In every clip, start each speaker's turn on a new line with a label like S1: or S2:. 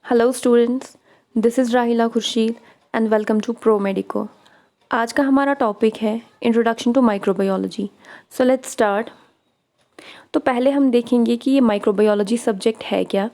S1: Hello students, this is Rahila Khurshid and welcome to Pro Medico. आज का हमारा टॉपिक है introduction to microbiology. So let's start. तो पहले हम देखेंगे कि ये माइक्रोबायोलॉजी सब्जेक्ट है क्या।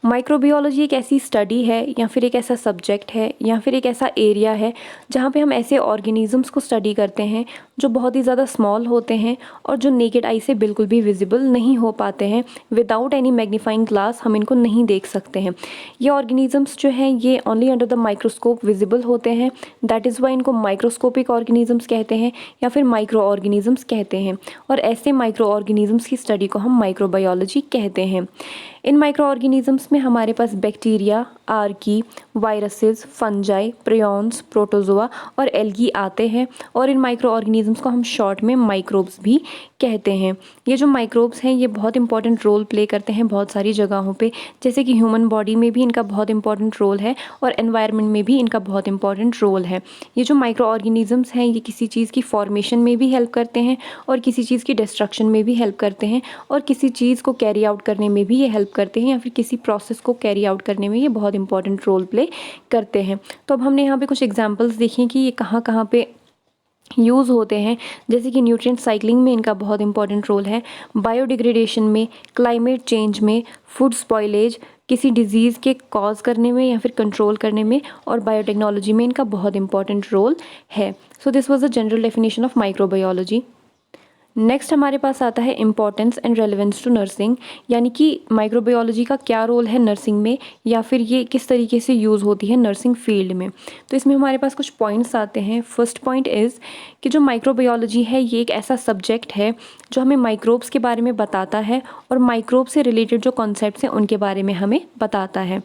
S1: माइक्रोबायोलॉजी एक ऐसी स्टडी है या फिर एक ऐसा सब्जेक्ट है या फिर एक ऐसा एरिया है जहाँ पे हम ऐसे ऑर्गेनिज़म्स को स्टडी करते हैं जो बहुत ही ज़्यादा स्मॉल होते हैं और जो नेकेड आई से बिल्कुल भी विजिबल नहीं हो पाते हैं। विदाउट एनी मैग्नीफाइंग ग्लास हम इनको नहीं देख सकते हैं। ये ऑर्गेनिज़म्स जो हैं ये only under the microscope visible होते हैं। दैट इज़ वाई इनको माइक्रोस्कोपिक ऑर्गेनिज़म्स कहते हैं या फिर माइक्रो ऑर्गेनिज़म्स कहते हैं। और ऐसे माइक्रो ऑर्गेनिज़म्स की स्टडी को हम माइक्रोबायोलॉजी कहते हैं। इन माइक्रो ऑर्गेनिज़म्स में हमारे पास bacteria, archaea, viruses, fungi, prions, protozoa और एल्गी आते हैं। और इन माइक्रो ऑर्गेनिज़म्स को हम शॉर्ट में माइक्रोब्स भी कहते हैं। ये जो माइक्रोब्स हैं ये बहुत इंपॉर्टेंट रोल प्ले करते हैं बहुत सारी जगहों पे, जैसे कि ह्यूमन बॉडी में भी इनका बहुत इंपॉर्टेंट रोल है और एनवायरनमेंट में भी इनका बहुत इंपॉर्टेंट रोल है। ये जो माइक्रो ऑर्गेनिज़म्स हैं ये किसी चीज़ की फॉर्मेशन में भी हेल्प करते हैं और किसी चीज़ की डिस्ट्रक्शन में भी हेल्प करते हैं और किसी चीज़ को कैरी आउट करने में भी ये हेल्प करते हैं या फिर किसी प्रोसेस को कैरी आउट करने में ये बहुत इंपॉर्टेंट रोल प्ले करते हैं। तो अब हमने यहाँ पे कुछ एग्जांपल्स देखे कि ये कहाँ कहाँ पे यूज़ होते हैं। जैसे कि न्यूट्रिएंट साइक्लिंग में इनका बहुत इंपॉर्टेंट रोल है, बायोडिग्रेडेशन में, क्लाइमेट चेंज में, फूड स्पॉइलेज, किसी डिजीज़ के कॉज करने में या फिर कंट्रोल करने में, और बायोटेक्नोलॉजी में इनका बहुत इंपॉर्टेंट रोल है। So this was the general definition of microbiology. Next हमारे पास आता है importance and relevance to nursing, यानी कि माइक्रोबायोलॉजी का क्या रोल है नर्सिंग में या फिर ये किस तरीके से यूज़ होती है नर्सिंग फील्ड में। तो इसमें हमारे पास कुछ पॉइंट्स आते हैं। फर्स्ट पॉइंट इज़ कि जो माइक्रोबायोलॉजी है ये एक ऐसा सब्जेक्ट है जो हमें माइक्रोब्स के बारे में बताता है और माइक्रोब से रिलेटेड जो कॉन्सेप्ट्स हैं उनके बारे में हमें बताता है।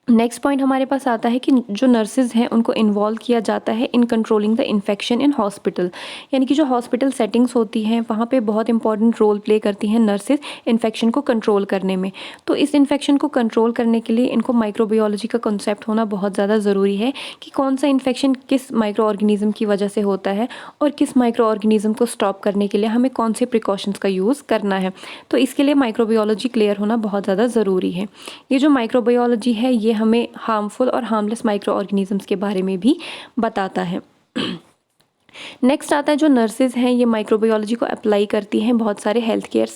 S1: नेक्स्ट पॉइंट हमारे पास आता है कि जो नर्सेज हैं उनको इन्वॉल्व किया जाता है in controlling the infection in hospital, यानी कि जो हॉस्पिटल सेटिंग्स होती हैं वहाँ पे बहुत इंपॉर्टेंट रोल प्ले करती हैं नर्सेज इन्फेक्शन को कंट्रोल करने में। तो इस इन्फेक्शन को कंट्रोल करने के लिए इनको माइक्रोबायोलॉजी का कॉन्सेप्ट होना बहुत ज़्यादा ज़रूरी है कि कौन सा इन्फेक्शन किस माइक्रो ऑर्गेनिज्म की वजह से होता है और किस माइक्रो ऑर्गेनिज्म को स्टॉप करने के लिए हमें कौन से प्रिकॉशंस का यूज़ करना है। तो इसके लिए माइक्रोबायोलॉजी क्लियर होना बहुत ज़्यादा ज़रूरी है। ये जो माइक्रोबायोलॉजी है ये हमें हार्मफुल और हार्मलेस माइक्रो ऑर्गेनिजम्स के बारे में भी बताता है। नेक्स्ट आता है जो नर्सेज हैं ये माइक्रोबायोलॉजी को अप्लाई करती हैं बहुत सारे हेल्थ केयर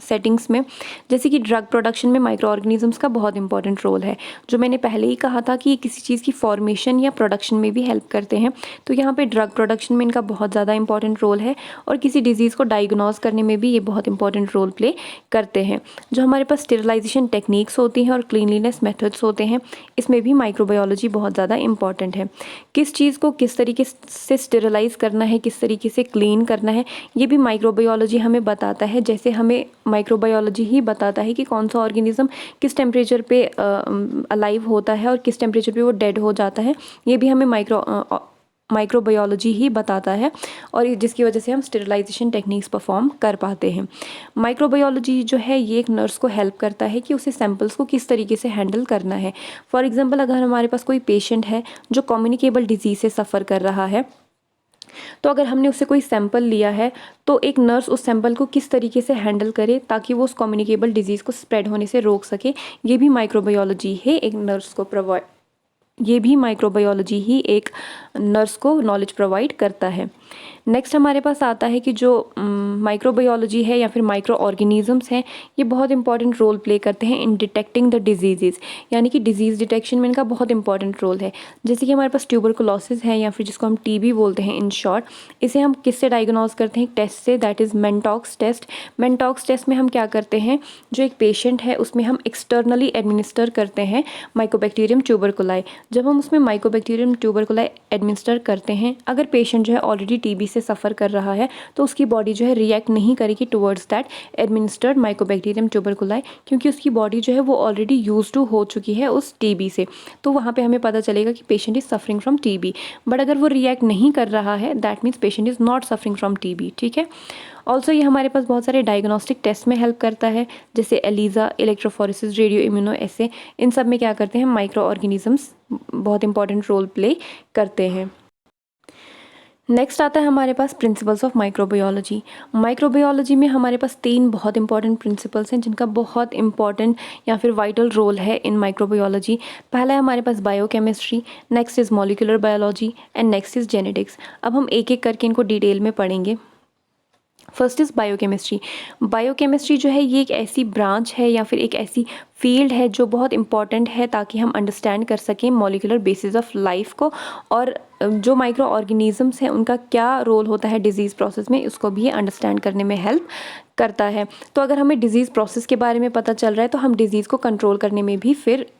S1: सेटिंग्स में, जैसे कि ड्रग प्रोडक्शन में माइक्रो ऑर्गेनिजम्स का बहुत इंपॉर्टेंट रोल है। जो मैंने पहले ही कहा था कि ये किसी चीज़ की फॉर्मेशन या प्रोडक्शन में भी हेल्प करते हैं, तो यहाँ पे ड्रग प्रोडक्शन में इनका बहुत ज़्यादा इंपॉर्टेंट रोल है और किसी डिजीज़ को डायग्नोज करने में भी ये बहुत इंपॉर्टेंट रोल प्ले करते हैं। जो हमारे पास स्टेरिलाइजेशन टेक्निक्स होती हैं और क्लीनलीनेस मेथड्स होते हैं इसमें भी माइक्रोबायोलॉजी बहुत ज़्यादा इंपॉर्टेंट है। किस चीज़ को किस तरीके से स्टेरिलाइज करना है, किस तरीके से क्लीन करना है, ये भी माइक्रोबायोलॉजी हमें बताता है। जैसे हमें माइक्रोबायोलॉजी ही बताता है कि कौन सा ऑर्गेनिज्म किस टेम्परेचर पे अलाइव होता है और किस टेम्परेचर पे वो डेड हो जाता है, ये भी हमें माइक्रोबायोलॉजी ही बताता है और जिसकी वजह से हम स्टेरिलाइजेशन टेक्निक्स परफॉर्म कर पाते हैं। माइक्रोबायोलॉजी जो है ये एक नर्स को हेल्प करता है कि उसे सैंपल्स को किस तरीके से हैंडल करना है। फॉर एग्जांपल अगर हमारे पास कोई पेशेंट है जो कम्युनिकेबल डिजीज़ से सफ़र कर रहा है, तो अगर हमने उससे कोई सैंपल लिया है तो एक नर्स उस सैंपल को किस तरीके से हैंडल करे ताकि वो उस कम्युनिकेबल डिजीज़ को स्प्रेड होने से रोक सके, ये भी माइक्रोबायोलॉजी है एक नर्स को ये भी माइक्रोबायोलॉजी ही एक नर्स को नॉलेज प्रोवाइड करता है। नेक्स्ट हमारे पास आता है कि जो माइक्रोबायोलॉजी है या फिर माइक्रो ऑर्गेनिजम्स हैं ये बहुत इंपॉर्टेंट रोल प्ले करते हैं इन डिटेक्टिंग द डिजीज़, यानी कि डिजीज़ डिटेक्शन में इनका बहुत इंपॉर्टेंट रोल है। जैसे कि हमारे पास ट्यूबरकुलोसिस है या फिर जिसको हम टीबी बोलते हैं इन शॉर्ट, इसे हम किससे डायग्नोज करते हैं, एक टेस्ट से, that is Mantoux test. Mantoux test में हम क्या करते हैं, जो एक पेशेंट है उसमें हम एक्सटर्नली एडमिनिस्टर करते हैं माइकोबैक्टीरियम ट्यूबरकुलाई। जब हम उसमें माइकोबैक्टीरियम ट्यूबरकुलाई एडमिनिस्टर करते हैं, अगर पेशेंट जो है ऑलरेडी टीबी से सफ़र कर रहा है तो उसकी बॉडी जो है रिएक्ट नहीं करेगी टुवर्ड्स दैट एडमिनिस्टर्ड माइकोबैक्टीरियम ट्यूबरकुलाई, क्योंकि उसकी बॉडी जो है वो ऑलरेडी यूज टू हो चुकी है उस टीबी से। तो वहाँ पे हमें पता चलेगा कि patient is suffering from TB. But अगर वो रिएक्ट नहीं कर रहा है that means patient is not suffering from TB. ठीक है। ऑल्सो ये हमारे पास बहुत सारे डायग्नोस्टिक टेस्ट में हेल्प करता है, जैसे एलिजा, इलेक्ट्रोफोरेसिस, रेडियो इम्यूनो ऐसे। इन सब में क्या करते हैं, माइक्रो ऑर्गेनिजम्स बहुत इंपॉर्टेंट रोल प्ले करते हैं। नेक्स्ट आता है हमारे पास प्रिंसिपल्स ऑफ माइक्रोबायोलॉजी। माइक्रोबायोलॉजी में हमारे पास 3 बहुत इंपॉर्टेंट प्रिंसिपल्स हैं जिनका बहुत इंपॉर्टेंट या फिर वाइटल रोल है इन माइक्रोबायोलॉजी। पहला है हमारे पास biochemistry, next is molecular biology and next is genetics. अब हम एक एक करके इनको डिटेल में पढ़ेंगे। First is biochemistry. बायोकेमिस्ट्री जो है ये एक ऐसी ब्रांच है या फिर एक ऐसी फील्ड है जो बहुत इंपॉर्टेंट है ताकि हम अंडरस्टैंड कर सकें मॉलिक्यूलर बेसिस ऑफ लाइफ को, और जो माइक्रो ऑर्गेनिजम्स हैं उनका क्या रोल होता है डिजीज़ प्रोसेस में, उसको भी ये अंडरस्टैंड करने में हेल्प करता है। तो अगर हमें डिजीज़ प्रोसेस के बारे में पता चल रहा है तो हम डिजीज़ को कंट्रोल करने में भी फिर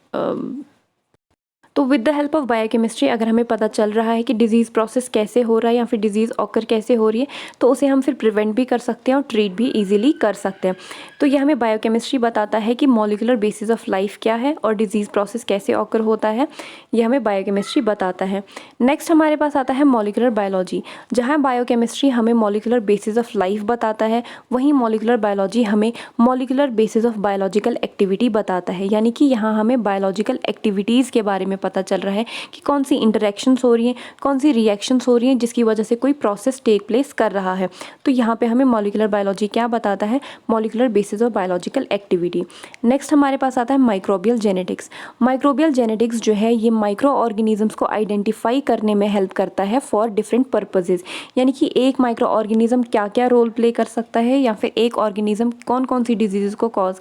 S1: तो with the help of biochemistry अगर हमें पता चल रहा है कि डिजीज़ प्रोसेस कैसे हो रहा है या फिर डिजीज़ ऑकर कैसे हो रही है, तो उसे हम फिर प्रिवेंट भी कर सकते हैं और ट्रीट भी इजीली कर सकते हैं। तो यह हमें बायोकेमिस्ट्री बताता है कि मॉलिक्यूलर बेसिस ऑफ लाइफ क्या है और डिजीज़ प्रोसेस कैसे ऑकर होता है, यह हमें बायोकेमिस्ट्री बताता है। नेक्स्ट हमारे पास आता है मॉलिक्यूलर बायोलॉजी। जहाँ बायोकेमिस्ट्री हमें मॉलिक्यूलर बेसिस ऑफ लाइफ बताता है, वहीं मॉलिक्यूलर बायोलॉजी हमें molecular basis of biological activity बताता है। यानी कि यहाँ हमें बायोलॉजिकल एक्टिविटीज़ के बारे में पता चल रहा है कि कौन सी इंटरेक्शंस हो रही हैं, कौन सी रिएक्शंस हो रही हैं जिसकी वजह से कोई प्रोसेस टेक प्लेस कर रहा है। तो यहाँ पे हमें मॉलिक्यूलर बायोलॉजी क्या बताता है, molecular basis of biological activity. Next हमारे पास आता है माइक्रोबियल जेनेटिक्स। माइक्रोबियल जेनेटिक्स जो है ये माइक्रो ऑर्गेनिजम्स को आइडेंटिफाई करने में हेल्प करता है फॉर डिफरेंट पर्पजेज। यानी कि एक माइक्रो ऑर्गेनिज्म क्या क्या रोल प्ले कर सकता है या फिर एक ऑर्गेनिज्म कौन कौन सी डिजीज़ को कॉज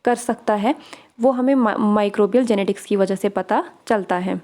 S1: कर सकता है, वो हमें माइक्रोबियल जेनेटिक्स की वजह से पता चलता है।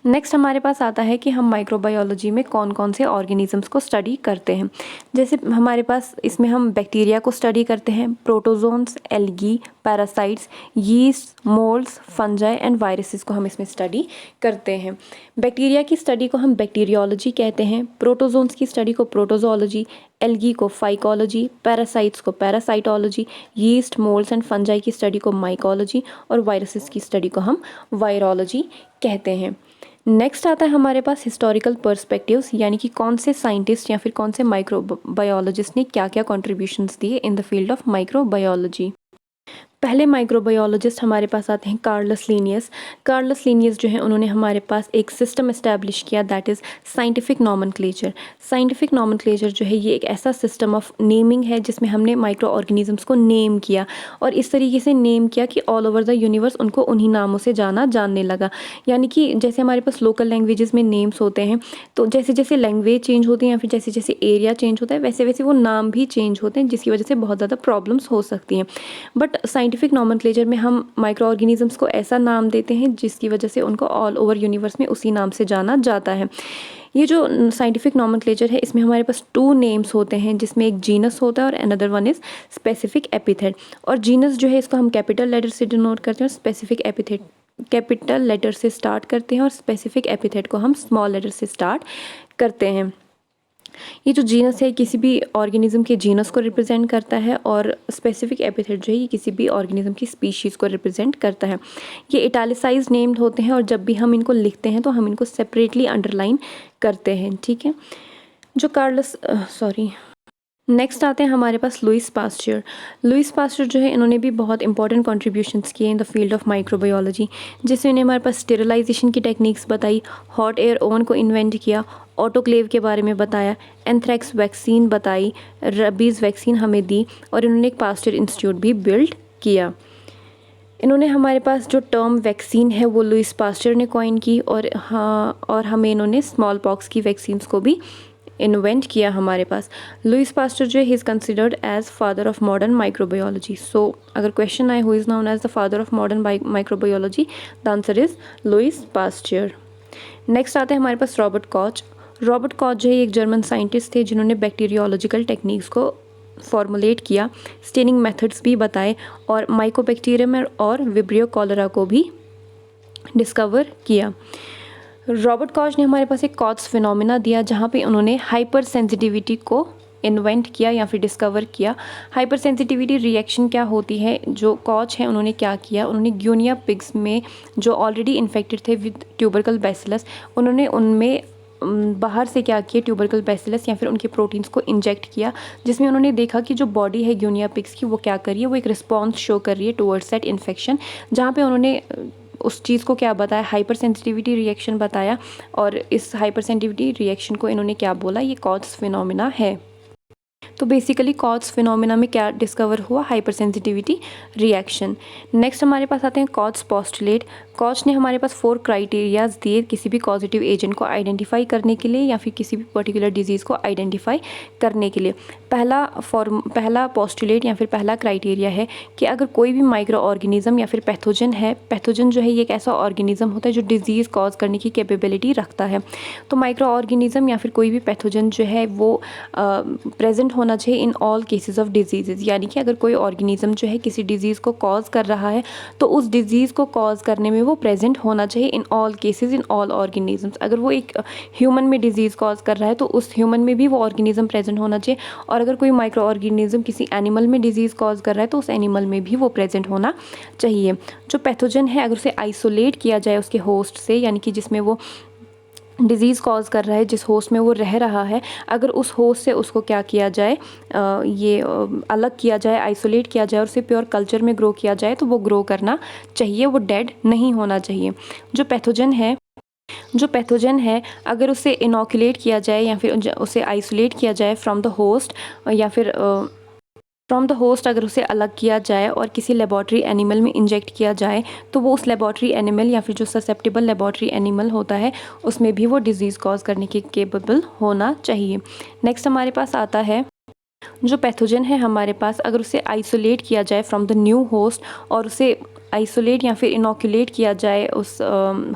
S1: नेक्स्ट हमारे पास आता है कि हम माइक्रोबायोलॉजी में कौन कौन से ऑर्गेनिजम्स को स्टडी करते हैं। जैसे हमारे पास इसमें हम बैक्टीरिया को स्टडी करते हैं, protozoans, algae, parasites, yeast, moulds, fungi and viruses को हम इसमें स्टडी करते हैं। बैक्टीरिया की स्टडी को हम बैक्टीरियोलॉजी कहते हैं, प्रोटोजोन्स की स्टडी को प्रोटोजोलॉजी, एल्गी को फाइकोलॉजी, पैरासाइट्स को parasitology, yeast, moulds and fungi की स्टडी को माइकोलॉजी और वायरसेस की स्टडी को हम वायरोलॉजी कहते हैं। नेक्स्ट आता है हमारे पास हिस्टोरिकल पर्सपेक्टिव्स, यानी कि कौन से साइंटिस्ट या फिर कौन से माइक्रोबायोलॉजिस्ट ने क्या क्या कॉन्ट्रीब्यूशंस दिए in the field of microbiology. पहले माइक्रोबायोलॉजिस्ट हमारे पास आते हैं कार्लस लीनियस। कार्लस लीनियस जो है उन्होंने हमारे पास एक सिस्टम इस्टेब्लिश किया, that is scientific nomenclature. Scientific nomenclature जो है ये एक ऐसा सिस्टम ऑफ नेमिंग है जिसमें हमने माइक्रो ऑर्गेनिजम्स को नेम किया और इस तरीके से नेम किया कि ऑल ओवर द यूनिवर्स उनको उन्हीं नामों से जानने लगा। यानी कि जैसे हमारे पास लोकल लैंग्वेजेस में नेम्स होते हैं, तो जैसे जैसे लैंग्वेज चेंज होती है या फिर जैसे जैसे एरिया चेंज होता है वैसे वैसे वो नाम भी चेंज होते हैं, जिसकी वजह से बहुत ज़्यादा प्रॉब्लम्स हो सकती हैं। बट साइंटिफिक नॉमेनक्लेचर में हम माइक्रो ऑर्गेनिजम्स को ऐसा नाम देते हैं जिसकी वजह से उनको ऑल ओवर यूनिवर्स में उसी नाम से जाना जाता है। ये जो साइंटिफिक नॉमेनक्लेचर है इसमें हमारे पास 2 नेम्स होते हैं, जिसमें एक जीनस होता है और another one is specific epithet. और जीनस जो है इसको हम कैपिटल लेटर से डिनोट करते हैं और स्पेसिफिक एपिथेट कैपिटल लेटर से स्टार्ट करते हैं और स्पेसिफिक एपिथेट को हम स्मॉल लेटर से स्टार्ट करते हैं। ये जो जीनस है किसी भी ऑर्गेनिज्म के जीनस को रिप्रेजेंट करता है और स्पेसिफिक एपिथेट जो है ये किसी भी ऑर्गेनिज्म की स्पीशीज़ को रिप्रेजेंट करता है। ये इटैलिसाइज नेम्ड होते हैं और जब भी हम इनको लिखते हैं तो हम इनको सेपरेटली अंडरलाइन करते हैं, ठीक है। जो नेक्स्ट आते हैं हमारे पास लुईस पास्चर। लुईस पास्चर जो है इन्होंने भी बहुत इंपॉर्टेंट कॉन्ट्रीब्यूशंस किए in the field of microbiology, जिससे इन्हें हमारे पास स्टेरिलाइजेशन की टेक्निक्स बताई, हॉट एयर ओवन को इन्वेंट किया, ऑटोक्लेव के बारे में बताया, एंथ्रैक्स वैक्सीन बताई, रबीज़ वैक्सीन हमें दी और इन्होंने एक पास्चर इंस्टीट्यूट भी बिल्ड किया। इन्होंने हमारे पास जो टर्म वैक्सीन है वो लुईस पास्चर ने कॉइन की और हमें इन्होंने स्मॉल पॉक्स की वैक्सीन्स को भी इन्वेंट किया हमारे पास। लुईस पास्चर जो है he is considered as father of modern microbiology. So अगर क्वेश्चन आए who is known as the father of modern microbiology, the answer is Louis Pasteur. Next आते हैं हमारे पास रॉबर्ट कॉच। रॉबर्ट कॉच जो है एक जर्मन साइंटिस्ट थे जिन्होंने बैक्टीरियोलॉजिकल टेक्निक्स को फॉर्मुलेट किया, स्टेनिंग मेथड्स भी बताए और माइकोबैक्टीरियम और विब्रियो कॉलरा को भी डिस्कवर किया। रॉबर्ट कॉच ने हमारे पास एक कॉच फिनोमिना दिया जहाँ पे उन्होंने हाइपर सेंसिटिविटी को इन्वेंट किया या फिर डिस्कवर किया। हाइपर सेंसिटिविटी रिएक्शन क्या होती है, जो कॉच है उन्होंने क्या किया, उन्होंने ग्यूनिया पिग्स में जो ऑलरेडी इन्फेक्टेड थे विद ट्यूबरकल बैसिलस, उन्होंने उनमें बाहर से क्या किया, ट्यूबरकल बैसिलस या फिर उनके प्रोटीन्स को इंजेक्ट किया, जिसमें उन्होंने देखा कि जो बॉडी है ग्यूनिया पिग्स की वो क्या कर रही है, वो एक रिस्पॉन्स शो कर रही है टुवर्ड्स दैट इन्फेक्शन। जहाँ पे उन्होंने उस चीज़ को क्या बताया, हाइपर सेंसिटिविटी रिएक्शन बताया। और इस हाइपर सेंसिटिविटी रिएक्शन को इन्होंने क्या बोला, ये कॉट्स फिनोमिना है। तो बेसिकली कॉट्स फिनोमिना में क्या डिस्कवर हुआ, हाइपर सेंसिटिविटी रिएक्शन। नेक्स्ट हमारे पास आते हैं कॉट्स पोस्टुलेट। कॉट्स ने हमारे पास 4 क्राइटेरियाज दिए किसी भी कॉजेटिव एजेंट को आइडेंटिफाई करने के लिए या फिर किसी भी पर्टिकुलर डिजीज़ को आइडेंटिफाई करने के लिए। पहला पोस्टुलेट या फिर पहला क्राइटेरिया है कि अगर कोई भी माइक्रो ऑर्गेनिज्म या फिर पैथोजन है, पैथोजन जो है ये एक ऐसा ऑर्गेनिज्म होता है जो डिजीज़ कॉज करने की कैपेबिलिटी रखता है। तो माइक्रो ऑर्गेनिज्म या फिर कोई भी पैथोजन जो है वो प्रेजेंट होना चाहिए in all cases of disease. यानी कि अगर कोई ऑर्गेनिज्म जो है किसी डिजीज़ को कॉज कर रहा है तो उस डिजीज़ को कॉज करने में वो प्रेजेंट होना चाहिए in all cases, in all organisms. अगर वो एक ह्यूमन में डिजीज़ कॉज कर रहा है तो उस ह्यूमन में भी वो ऑर्गेनिज्म प्रेजेंट होना चाहिए। और अगर कोई माइक्रो ऑर्गेनिज्म किसी एनिमल में डिजीज़ कॉज कर रहा है तो उस एनिमल में भी वो प्रेजेंट होना चाहिए। जो पैथोजन है अगर उसे आइसोलेट किया जाए उसके होस्ट से, यानी कि जिसमें वो डिज़ीज़ कॉज कर रहा है, जिस होस्ट में वो रह रहा है, अगर उस होस्ट से उसको क्या किया जाए, अलग किया जाए, आइसोलेट किया जाए और उसे प्योर कल्चर में ग्रो किया जाए तो वो ग्रो करना चाहिए, वो डेड नहीं होना चाहिए। जो पैथोजन है अगर उसे इनोकुलेट किया जाए या फिर उसे आइसोलेट किया जाए फ्रॉम द होस्ट, या फिर फ्रॉम द होस्ट अगर उसे अलग किया जाए और किसी लेबॉर्ट्री एनिमल में इंजेक्ट किया जाए तो वो उस लेबॉर्ट्री एनिमल या फिर जो ससेप्टेबल लेबॉर्ट्री एनिमल होता है उसमें भी वो डिज़ीज़ कॉज करने के केपेबल होना चाहिए। नेक्स्ट हमारे पास आता है जो पैथोजन है हमारे पास अगर उसे आइसोलेट किया जाए फ्रॉम द न्यू होस्ट और उसे आइसोलेट या फिर इनोकुलेट किया जाए उस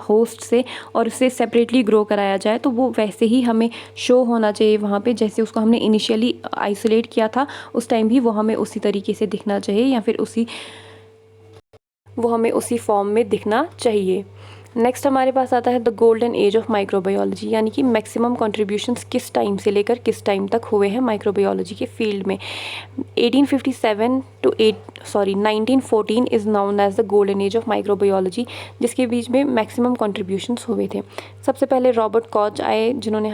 S1: होस्ट से और उसे सेपरेटली ग्रो कराया जाए तो वो वैसे ही हमें शो होना चाहिए वहाँ पे जैसे उसको हमने इनिशियली आइसोलेट किया था, उस टाइम भी वो हमें उसी तरीके से दिखना चाहिए या फिर वो हमें उसी फॉर्म में दिखना चाहिए। नेक्स्ट हमारे पास आता है the golden age of microbiology, यानी कि मैक्सिमम कंट्रीब्यूशंस किस टाइम से लेकर किस टाइम तक हुए हैं माइक्रोबायोलॉजी के फील्ड में। 1857 to 1914 is known as the golden age of microbiology, जिसके बीच में मैक्सिमम कंट्रीब्यूशंस हुए थे। सबसे पहले रॉबर्ट कॉच आए जिन्होंने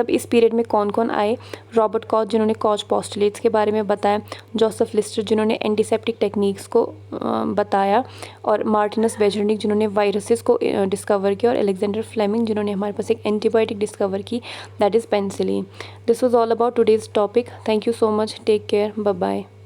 S1: इस पीरियड में कौन कौन आए, रॉबर्ट कॉच जिन्होंने कॉच पोस्टुलेट्स के बारे में बताया, जोसेफ लिस्टर जिन्होंने एंटीसेप्टिक टेक्निक्स को बताया, और मार्टिनस वेजरनिक जिन्होंने वायरसेस को डिस्कवर किया, और अलेक्जेंडर फ्लेमिंग जिन्होंने हमारे पास एक एंटीबायोटिक डिस्कवर की, that is penicillin. This was all about today's topic. Thank you so much, take care, bye bye.